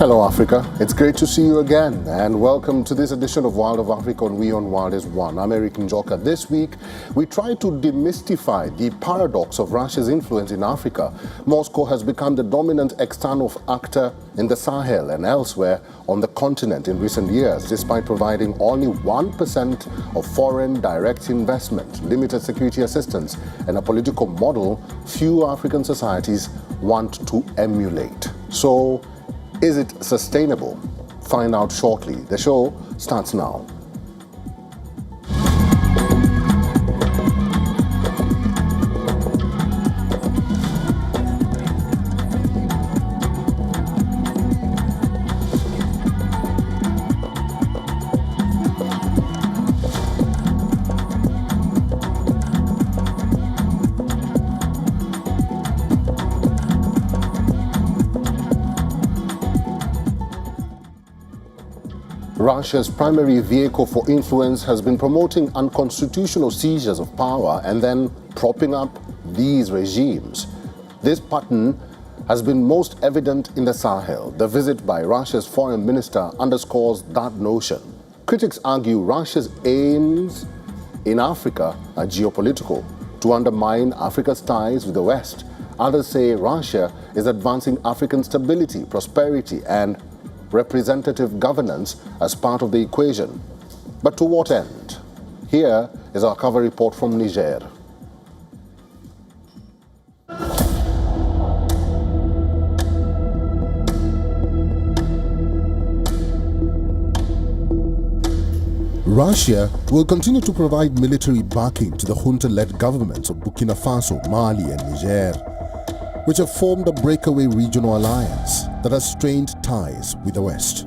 Hello Africa, it's great to see you again and welcome to this edition of World of Africa on WION The World is One. I'm Eric Njoka. This week we try to demystify the paradox of Russia's influence in Africa. Moscow has become the dominant external actor in the Sahel and elsewhere on the continent in recent years, despite providing only 1% of foreign direct investment, limited security assistance and a political model few African societies want to emulate. So, is it sustainable? Find out shortly. The show starts now. Russia's primary vehicle for influence has been promoting unconstitutional seizures of power and then propping up these regimes. This pattern has been most evident in the Sahel. The visit by Russia's foreign minister underscores that notion. Critics argue Russia's aims in Africa are geopolitical, to undermine Africa's ties with the West. Others say Russia is advancing African stability, prosperity, and representative governance as part of the equation. But to what end? Here is our cover report from Niger. Russia will continue to provide military backing to the junta-led governments of Burkina Faso, Mali and Niger, which have formed a breakaway regional alliance that has strained ties with the West.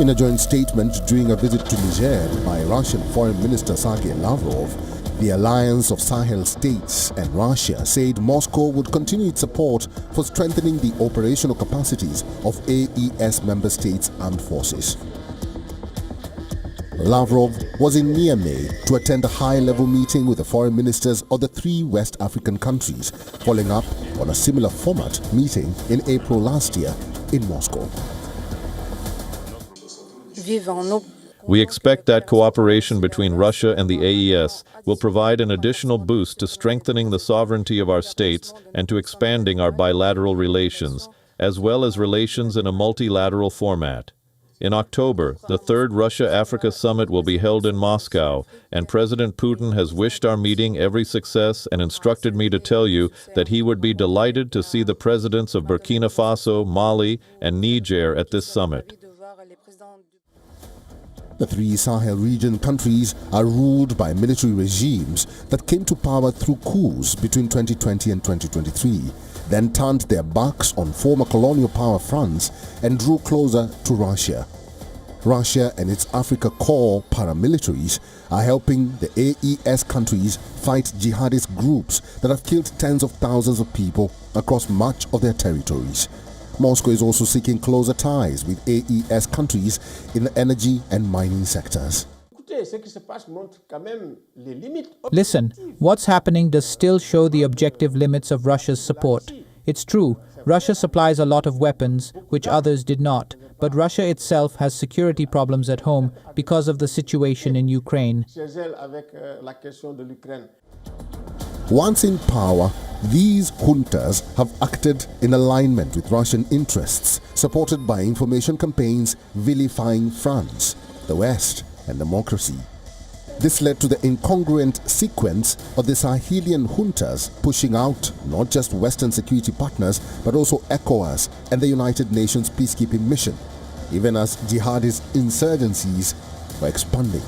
In a joint statement during a visit to Niger by Russian Foreign Minister Sergei Lavrov, the alliance of Sahel states and Russia said Moscow would continue its support for strengthening the operational capacities of AES member states' armed forces. Lavrov was in Niamey to attend a high-level meeting with the foreign ministers of the three West African countries, following up on a similar format meeting in April last year in Moscow. We expect that cooperation between Russia and the AES will provide an additional boost to strengthening the sovereignty of our states and to expanding our bilateral relations, as well as relations in a multilateral format. In October, the third Russia-Africa summit will be held in Moscow, and President Putin has wished our meeting every success and instructed me to tell you that he would be delighted to see the presidents of Burkina Faso, Mali, and Niger at this summit. The three Sahel region countries are ruled by military regimes that came to power through coups between 2020 and 2023, then turned their backs on former colonial power fronts and drew closer to Russia. Russia and its Africa Corps paramilitaries are helping the AES countries fight jihadist groups that have killed tens of thousands of people across much of their territories. Moscow is also seeking closer ties with AES countries in the energy and mining sectors. Listen, what's happening does still show the objective limits of Russia's support. It's true, Russia supplies a lot of weapons, which others did not, but Russia itself has security problems at home because of the situation in Ukraine. Once in power, these juntas have acted in alignment with Russian interests, supported by information campaigns vilifying France, the West, and democracy. This led to the incongruent sequence of the Sahelian juntas pushing out not just Western security partners, but also ECOWAS and the United Nations peacekeeping mission. even as jihadist insurgencies were expanding.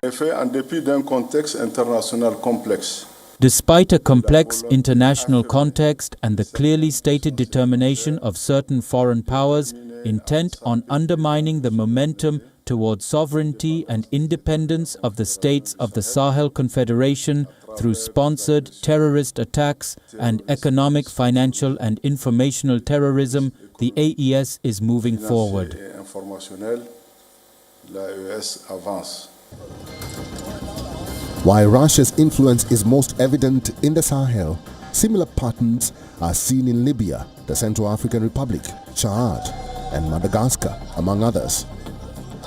En dépit d'un contexte international complexe, Despite a complex international context and the clearly stated determination of certain foreign powers intent on undermining the momentum towards sovereignty and independence of the states of the Sahel Confederation through sponsored terrorist attacks and economic, financial and informational terrorism, the AES is moving forward. et informationnel, l'AES avance. While Russia's influence is most evident in the Sahel, similar patterns are seen in Libya, the Central African Republic, Chad, and Madagascar, among others.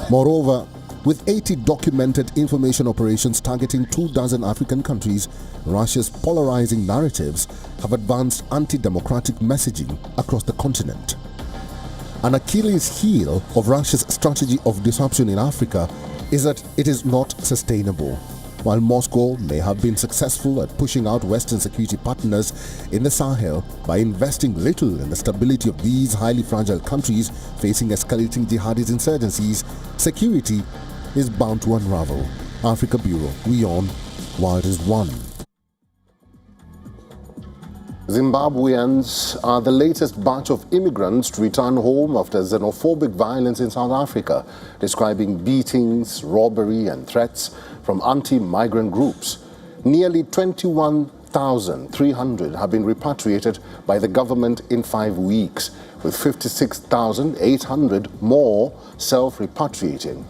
Moreover, with 80 documented information operations targeting 24 African countries, Russia's polarizing narratives have advanced anti-democratic messaging across the continent. An Achilles heel of Russia's strategy of disruption in Africa is that it is not sustainable. While Moscow may have been successful at pushing out Western security partners in the Sahel by investing little in the stability of these highly fragile countries facing escalating jihadist insurgencies, security is bound to unravel. Africa Bureau, WION, World is One. Zimbabweans are the latest batch of immigrants to return home after xenophobic violence in South Africa, describing beatings, robbery and threats from anti-migrant groups. Nearly 21,300 have been repatriated by the government in 5 weeks, with 56,800 more self-repatriating.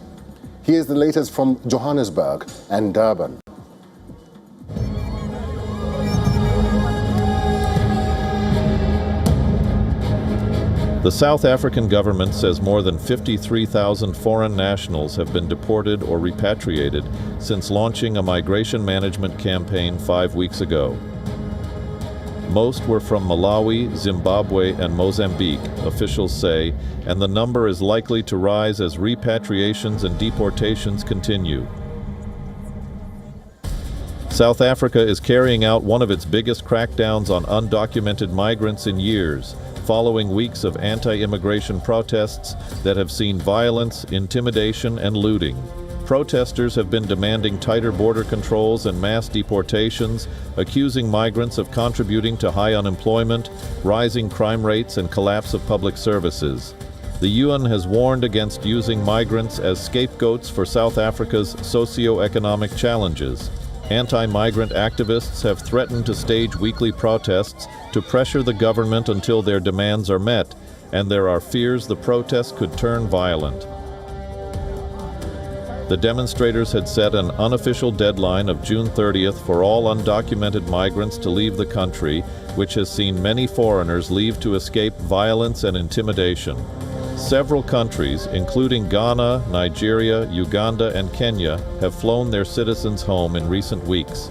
Here's the latest from Johannesburg and Durban. The South African government says more than 53,000 foreign nationals have been deported or repatriated since launching a migration management campaign 5 weeks ago. Most were from Malawi, Zimbabwe, and Mozambique, officials say, and the number is likely to rise as repatriations and deportations continue. South Africa is carrying out one of its biggest crackdowns on undocumented migrants in years, following weeks of anti-immigration protests that have seen violence, intimidation, and looting. Protesters have been demanding tighter border controls and mass deportations, accusing migrants of contributing to high unemployment, rising crime rates, and collapse of public services. The UN has warned against using migrants as scapegoats for South Africa's socio-economic challenges. Anti-migrant activists have threatened to stage weekly protests to pressure the government until their demands are met, and there are fears the protests could turn violent. The demonstrators had set an unofficial deadline of June 30th for all undocumented migrants to leave the country, which has seen many foreigners leave to escape violence and intimidation. Several countries, including Ghana, Nigeria, Uganda, and Kenya, have flown their citizens home in recent weeks.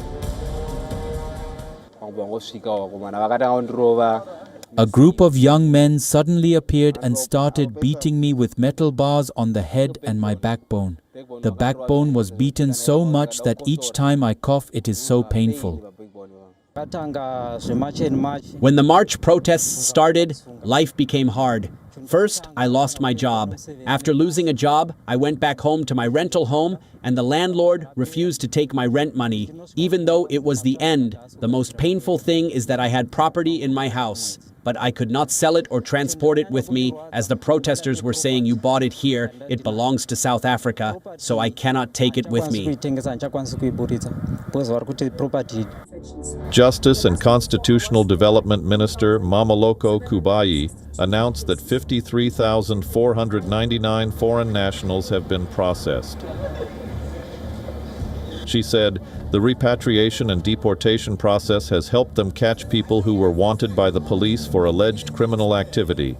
A group of young men suddenly appeared and started beating me with metal bars on the head and my backbone. The backbone was beaten so much that each time I cough, it is so painful. When the March protests started, life became hard. First, I lost my job. After losing a job, I went back home to my rental home, and the landlord refused to take my rent money, even though it was the end. The most painful thing is that I had property in my house, but I could not sell it or transport it with me, as the protesters were saying, "You bought it here, it belongs to South Africa, so I cannot take it with me." Justice and Constitutional Development Minister Mameloko Kubayi announced that 53,499 foreign nationals have been processed. She said, the repatriation and deportation process has helped them catch people who were wanted by the police for alleged criminal activity.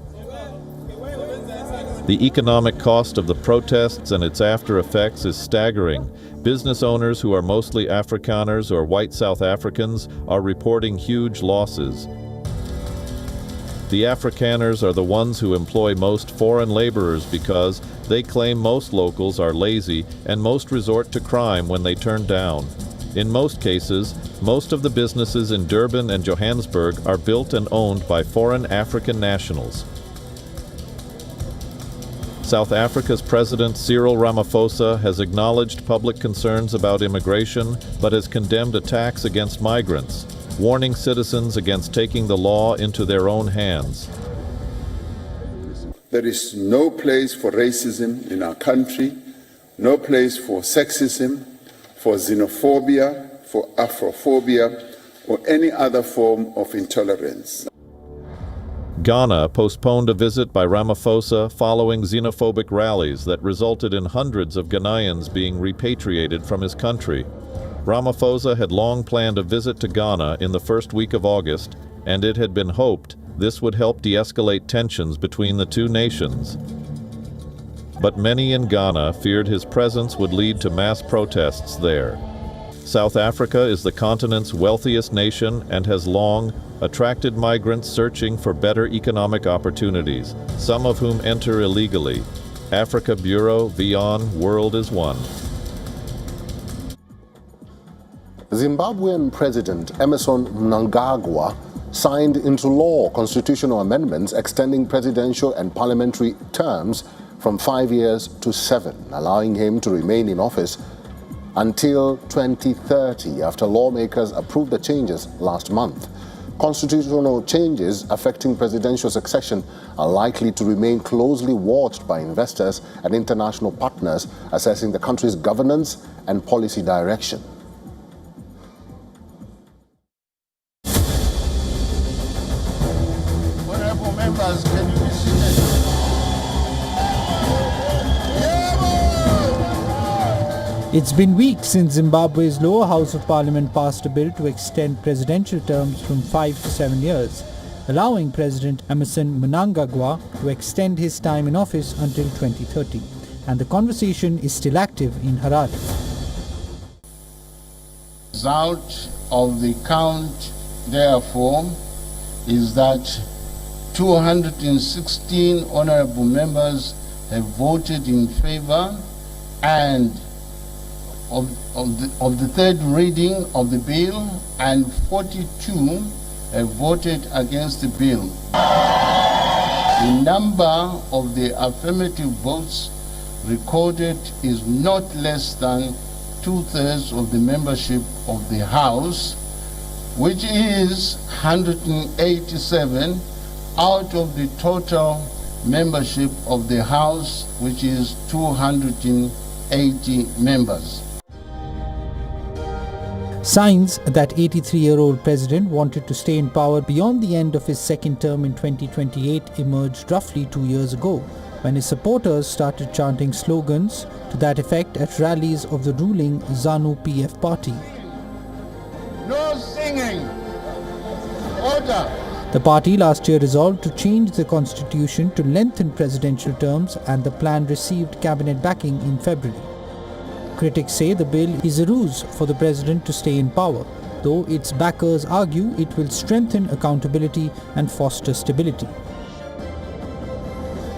The economic cost of the protests and its after effects is staggering. Business owners who are mostly Afrikaners or white South Africans are reporting huge losses. The Afrikaners are the ones who employ most foreign laborers because they claim most locals are lazy and most resort to crime when they turn down. In most cases, most of the businesses in Durban and Johannesburg are built and owned by foreign African nationals. South Africa's President Cyril Ramaphosa has acknowledged public concerns about immigration, but has condemned attacks against migrants, warning citizens against taking the law into their own hands. There is no place for racism in our country, no place for sexism, for xenophobia, for Afrophobia, or any other form of intolerance. Ghana postponed a visit by Ramaphosa following xenophobic rallies that resulted in hundreds of Ghanaians being repatriated from his country. Ramaphosa had long planned a visit to Ghana in the first week of August, and it had been hoped this would help de-escalate tensions between the two nations. But many in Ghana feared his presence would lead to mass protests there. South Africa is the continent's wealthiest nation and has long attracted migrants searching for better economic opportunities, some of whom enter illegally. Africa Bureau, WION World is one. Zimbabwean President Emmerson Mnangagwa signed into law constitutional amendments extending presidential and parliamentary terms from 5 years to 7, allowing him to remain in office until 2030 after lawmakers approved the changes last month. Constitutional changes affecting presidential succession are likely to remain closely watched by investors and international partners assessing the country's governance and policy direction. Honorable members, can you be seated? It's been weeks since Zimbabwe's lower house of parliament passed a bill to extend presidential terms from 5 to 7 years, allowing President Emmerson Mnangagwa to extend his time in office until 2030. And the conversation is still active in Harare. The result of the count, therefore, is that 216 honorable members have voted in favor and of the third reading of the bill, and 42 have voted against the bill. The number of the affirmative votes recorded is not less than 2/3 of the membership of the House, which is 187 out of the total membership of the House, which is 280 members. Signs that 83-year-old president wanted to stay in power beyond the end of his second term in 2028 emerged roughly 2 years ago, when his supporters started chanting slogans to that effect at rallies of the ruling ZANU-PF party. No singing! Order! The party last year resolved to change the constitution to lengthen presidential terms, and the plan received cabinet backing in February. Critics say the bill is a ruse for the president to stay in power, though its backers argue it will strengthen accountability and foster stability.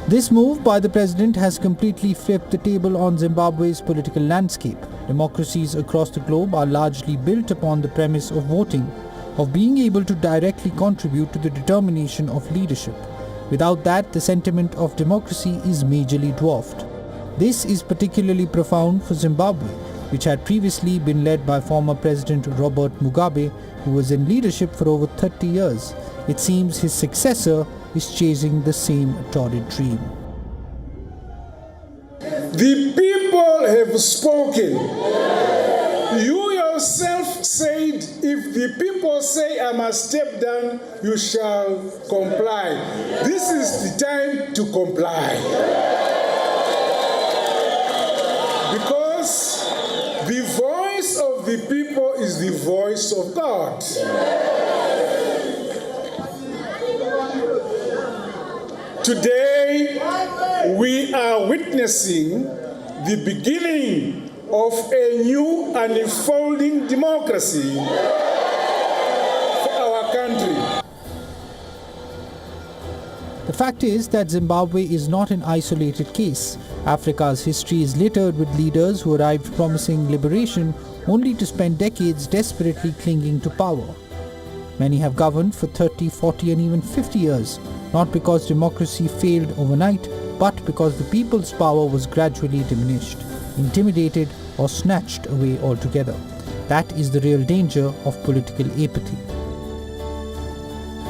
This move by the president has completely flipped the table on Zimbabwe's political landscape. Democracies across the globe are largely built upon the premise of voting, of being able to directly contribute to the determination of leadership. Without that, the sentiment of democracy is majorly dwarfed. This is particularly profound for Zimbabwe, which had previously been led by former President Robert Mugabe, who was in leadership for over 30 years. It seems his successor is chasing the same torrid dream. The people have spoken. You yourself said, if the people say I must step down, you shall comply. This is the time to comply. Because the voice of the people is the voice of God. Today, we are witnessing the beginning of a new and unfolding democracy for our country. The fact is that Zimbabwe is not an isolated case. Africa's history is littered with leaders who arrived promising liberation only to spend decades desperately clinging to power. Many have governed for 30, 40 and even 50 years, not because democracy failed overnight, but because the people's power was gradually diminished, intimidated, or snatched away altogether. That is the real danger of political apathy.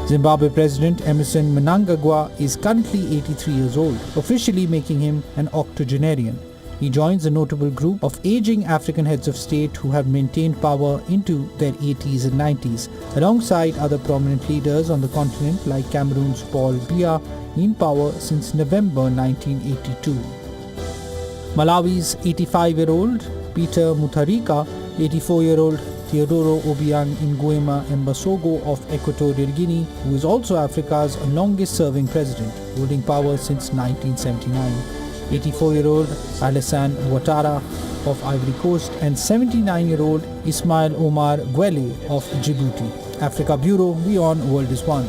Zimbabwe President Emmerson Mnangagwa is currently 83 years old, officially making him an octogenarian. He joins a notable group of aging African heads of state who have maintained power into their 80s and 90s, alongside other prominent leaders on the continent like Cameroon's Paul Biya, in power since November 1982. Malawi's 85-year-old Peter Mutharika, 84-year-old Teodoro Obiang Nguema Mbasogo of Equatorial Guinea, who is also Africa's longest-serving president, holding power since 1979. 84-year-old Alassane Ouattara of Ivory Coast and 79-year-old Ismail Omar Guelleh of Djibouti. Africa Bureau, WION World is One.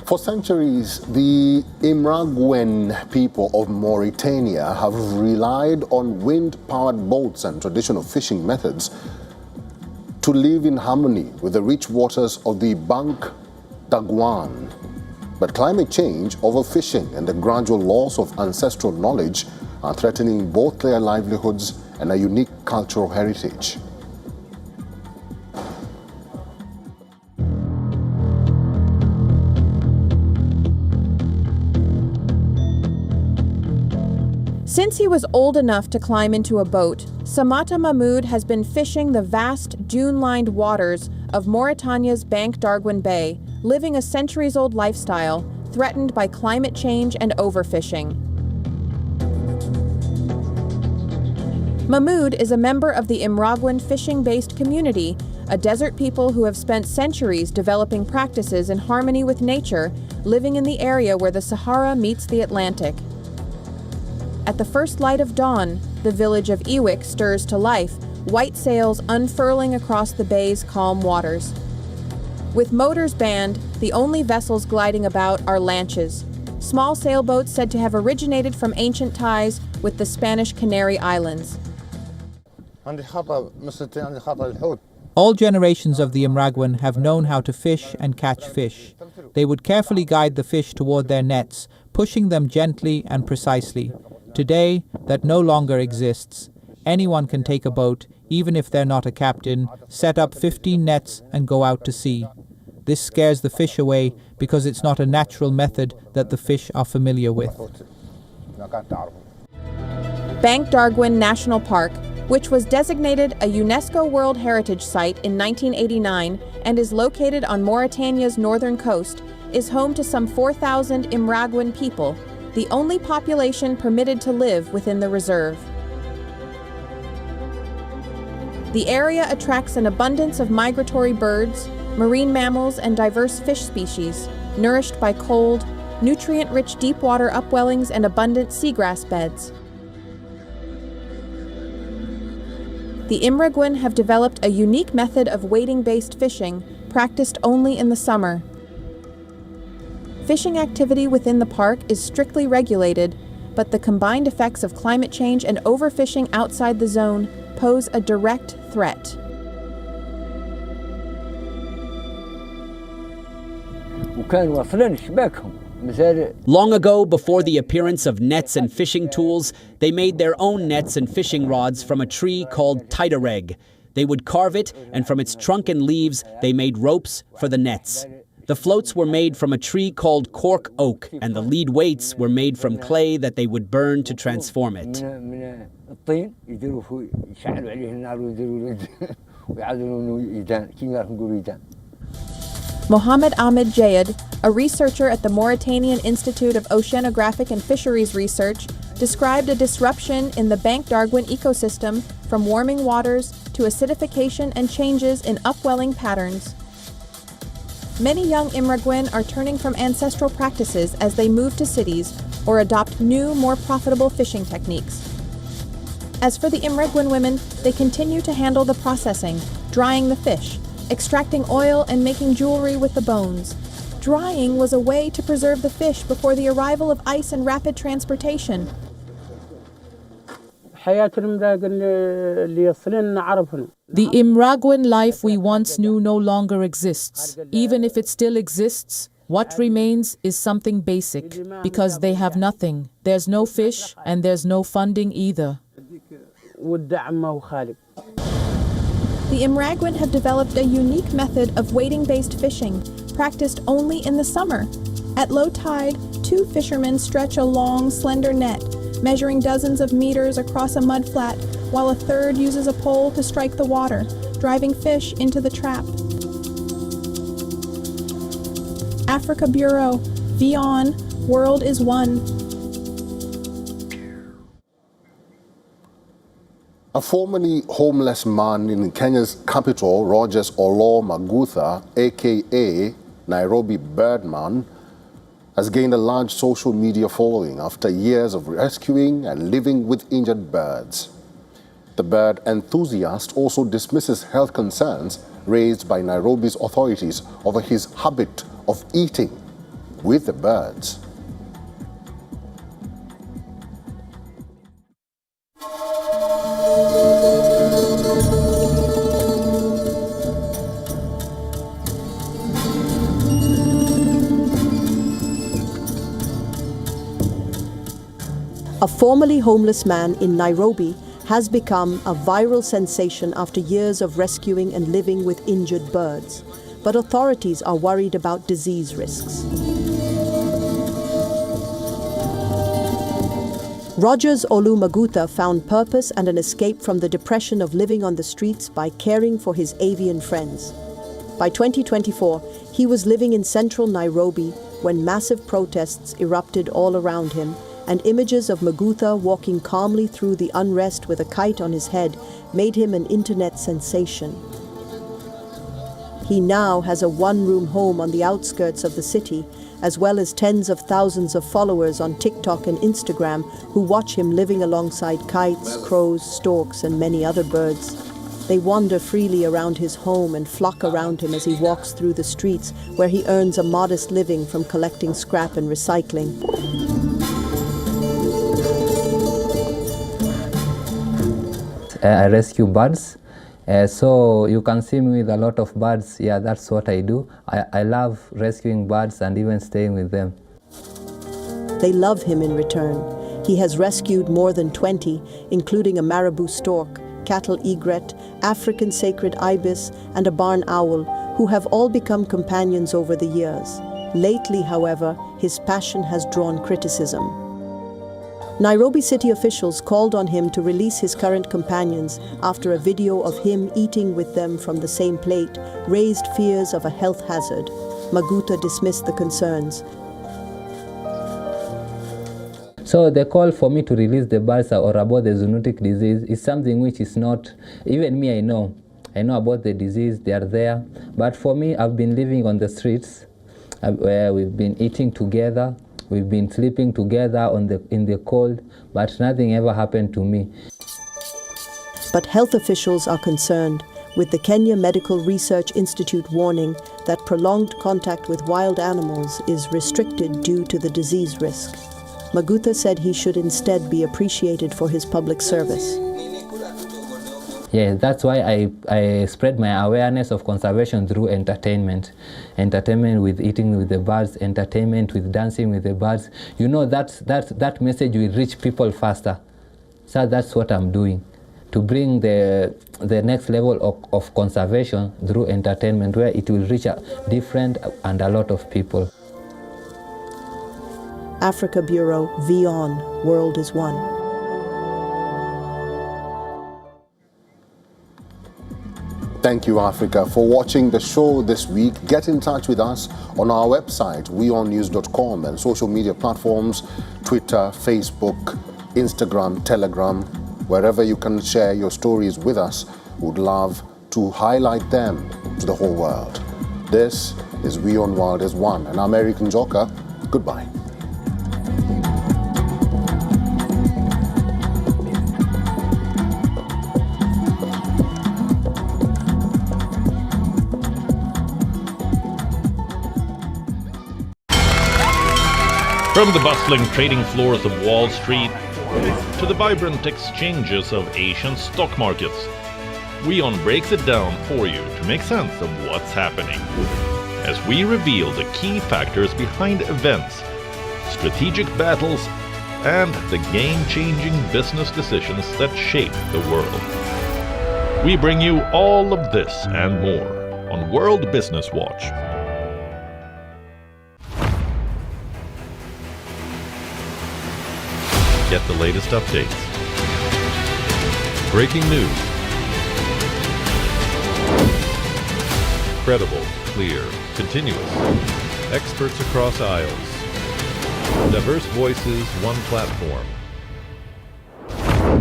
For centuries, the Imraguen people of Mauritania have relied on wind-powered boats and traditional fishing methods to live in harmony with the rich waters of the Bank d'Aguan. But climate change, overfishing, and the gradual loss of ancestral knowledge are threatening both their livelihoods and a unique cultural heritage. Since he was old enough to climb into a boat, Samata Mahmoud has been fishing the vast dune-lined waters of Mauritania's Bank d'Arguin Bay, living a centuries-old lifestyle threatened by climate change and overfishing. Mahmoud is a member of the Imraguen fishing-based community, a desert people who have spent centuries developing practices in harmony with nature, living in the area where the Sahara meets the Atlantic. At the first light of dawn, the village of Iwik stirs to life, white sails unfurling across the bay's calm waters. With motors banned, the only vessels gliding about are lanches, small sailboats said to have originated from ancient ties with the Spanish Canary Islands. All generations of the Imraguen have known how to fish and catch fish. They would carefully guide the fish toward their nets, pushing them gently and precisely. Today, that no longer exists. Anyone can take a boat, even if they're not a captain, set up 15 nets and go out to sea. This scares the fish away because it's not a natural method that the fish are familiar with. Bank d'Arguin National Park, which was designated a UNESCO World Heritage Site in 1989 and is located on Mauritania's northern coast, is home to some 4,000 Imraguen people, the only population permitted to live within the reserve. The area attracts an abundance of migratory birds, marine mammals, and diverse fish species, nourished by cold, nutrient-rich deep-water upwellings and abundant seagrass beds. The Imraguen have developed a unique method of wading-based fishing, practiced only in the summer. Fishing activity within the park is strictly regulated, but the combined effects of climate change and overfishing outside the zone pose a direct threat. Long ago, before the appearance of nets and fishing tools, they made their own nets and fishing rods from a tree called titareg. They would carve it, and from its trunk and leaves, they made ropes for the nets. The floats were made from a tree called cork oak, and the lead weights were made from clay that they would burn to transform it. Mohamed Ahmed Jayed, a researcher at the Mauritanian Institute of Oceanographic and Fisheries Research, described a disruption in the Bank d'Arguin ecosystem from warming waters to acidification and changes in upwelling patterns. Many young Imraguen are turning from ancestral practices as they move to cities or adopt new, more profitable fishing techniques. As for the Imraguen women, they continue to handle the processing, drying the fish, extracting oil and making jewelry with the bones. Drying was a way to preserve the fish before the arrival of ice and rapid transportation. The Imraguen life we once knew no longer exists. Even if it still exists, what remains is something basic, because they have nothing. There's no fish, and there's no funding either. The Imraguen have developed a unique method of wading-based fishing, practiced only in the summer. At low tide, 2 fishermen stretch a long, slender net, measuring dozens of meters across a mudflat, while a third uses a pole to strike the water, driving fish into the trap. Africa Bureau, WION, World is One. A formerly homeless man in Kenya's capital, Rogers Olo Magutha, aka Nairobi Birdman, has gained a large social media following after years of rescuing and living with injured birds. The bird enthusiast also dismisses health concerns raised by Nairobi's authorities over his habit of eating with the birds. A formerly homeless man in Nairobi has become a viral sensation after years of rescuing and living with injured birds. But authorities are worried about disease risks. Rogers Olu Magutha found purpose and an escape from the depression of living on the streets by caring for his avian friends. By 2024, he was living in central Nairobi when massive protests erupted all around him, and images of Magutha walking calmly through the unrest with a kite on his head made him an internet sensation. He now has a one-room home on the outskirts of the city, as well as tens of thousands of followers on TikTok and Instagram who watch him living alongside kites, crows, storks, and many other birds. They wander freely around his home and flock around him as he walks through the streets, where he earns a modest living from collecting scrap and recycling. I rescue birds, so you can see me with a lot of birds. Yeah, that's what I do. I love rescuing birds and even staying with them. They love him in return. He has rescued more than 20, including a marabou stork, cattle egret, African sacred ibis, and a barn owl, who have all become companions over the years. Lately, however, his passion has drawn criticism. Nairobi city officials called on him to release his current companions after a video of him eating with them from the same plate raised fears of a health hazard. Magutha dismissed the concerns. So the call for me to release the birds or about the zoonotic disease is something which is not, even me I know about the disease, they are there. But for me, I've been living on the streets where we've been eating together. We've been sleeping together in the cold, but nothing ever happened to me. But health officials are concerned, with the Kenya Medical Research Institute warning that prolonged contact with wild animals is restricted due to the disease risk. Magutha said he should instead be appreciated for his public service. Yeah, that's why I spread my awareness of conservation through entertainment. Entertainment with eating with the birds, entertainment with dancing with the birds. You know, that message will reach people faster. So that's what I'm doing, to bring the next level of conservation through entertainment, where it will reach a different and a lot of people. Africa Bureau, WION, World is One. Thank you, Africa, for watching the show this week. Get in touch with us on our website, wionnews.com, and social media platforms, Twitter, Facebook, Instagram, Telegram. Wherever you can share your stories with us, we'd love to highlight them to the whole world. This is WION World is One, and I'm Eric Njoka. Goodbye. From the bustling trading floors of Wall Street to the vibrant exchanges of Asian stock markets. WION breaks it down for you to make sense of what's happening, as we reveal the key factors behind events, strategic battles, and the game-changing business decisions that shape the world. We bring you all of this and more on World Business Watch. Get the latest updates. Breaking news. Credible, clear, continuous. Experts across aisles. Diverse voices, one platform.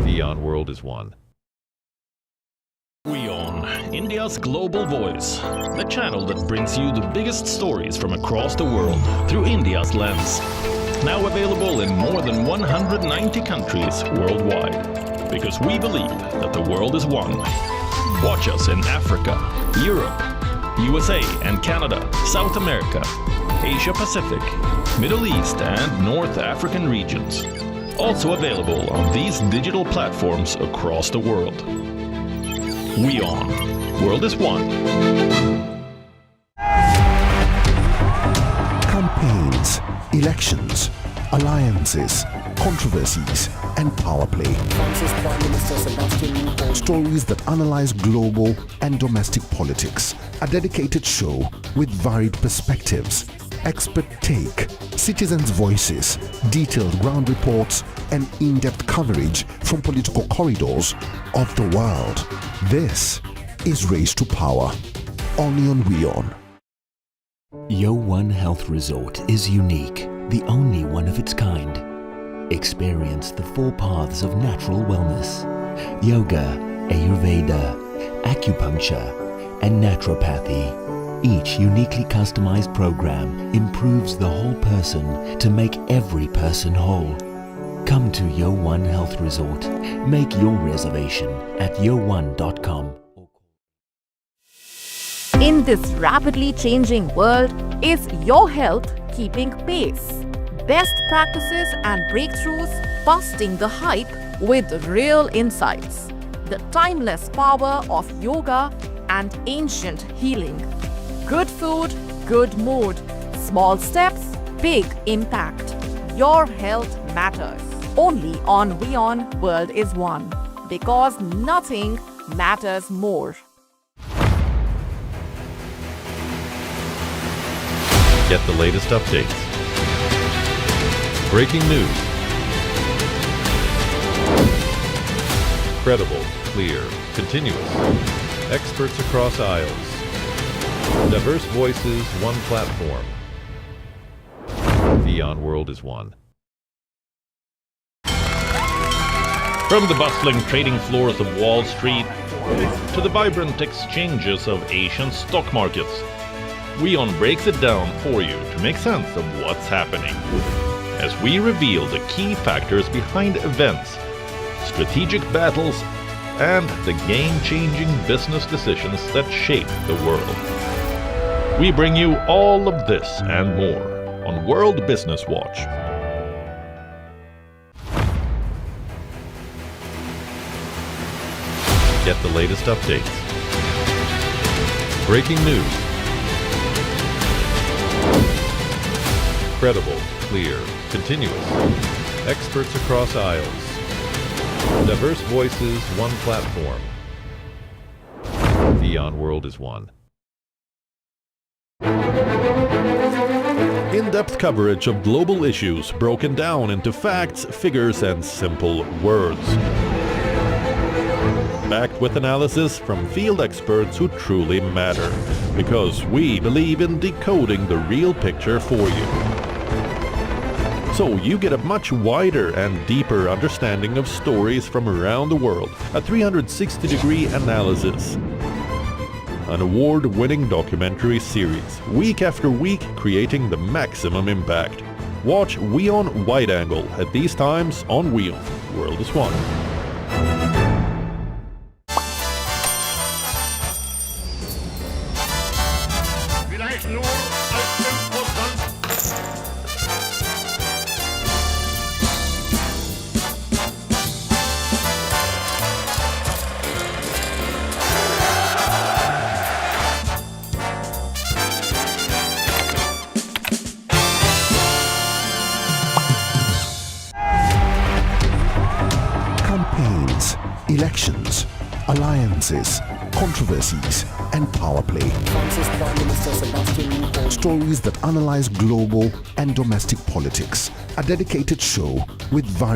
WION World is one. WION, India's global voice. The channel that brings you the biggest stories from across the world through India's lens. Now available in more than 190 countries worldwide. Because we believe that the world is one. Watch us in Africa, Europe, USA and Canada, South America, Asia Pacific, Middle East and North African regions. Also available on these digital platforms across the world. WION. World is one. Campaigns, elections, alliances, controversies, and power play. Stories that analyze global and domestic politics. A dedicated show with varied perspectives, expert take, citizens' voices, detailed ground reports, and in-depth coverage from political corridors of the world. This is Race to Power, only on WION. WOA Health Resort is unique, the only one of its kind. Experience the 4 paths of natural wellness: yoga, Ayurveda, acupuncture, and naturopathy. Each uniquely customized program improves the whole person to make every person whole. Come to WOA Health Resort. Make your reservation at yowan.com. In this rapidly changing world, is your health keeping pace? Best practices and breakthroughs busting the hype with real insights. The timeless power of yoga and ancient healing. Good food, good mood. Small steps, big impact. Your health matters. Only on WION World is One. Because nothing matters more. Get the latest updates. Breaking news. Credible, clear, continuous. Experts across aisles. Diverse voices, one platform. WION World is one. From the bustling trading floors of Wall Street to the vibrant exchanges of Asian stock markets, WION breaks it down for you to make sense of what's happening, as we reveal the key factors behind events, strategic battles, and the game-changing business decisions that shape the world. We bring you all of this and more on World Business Watch. Get the latest updates. Breaking news. Credible, clear, continuous. Experts across aisles. Diverse voices, one platform. WION World is one. In-depth coverage of global issues broken down into facts, figures, and simple words. Backed with analysis from field experts who truly matter, because we believe in decoding the real picture for you. So you get a much wider and deeper understanding of stories from around the world, a 360-degree analysis. An award-winning documentary series, week after week creating the maximum impact. Watch WION Wide Angle at these times on WION. World is one. campaigns, elections, alliances, controversies, and power play. Stories that analyze global and domestic politics. A dedicated show with varied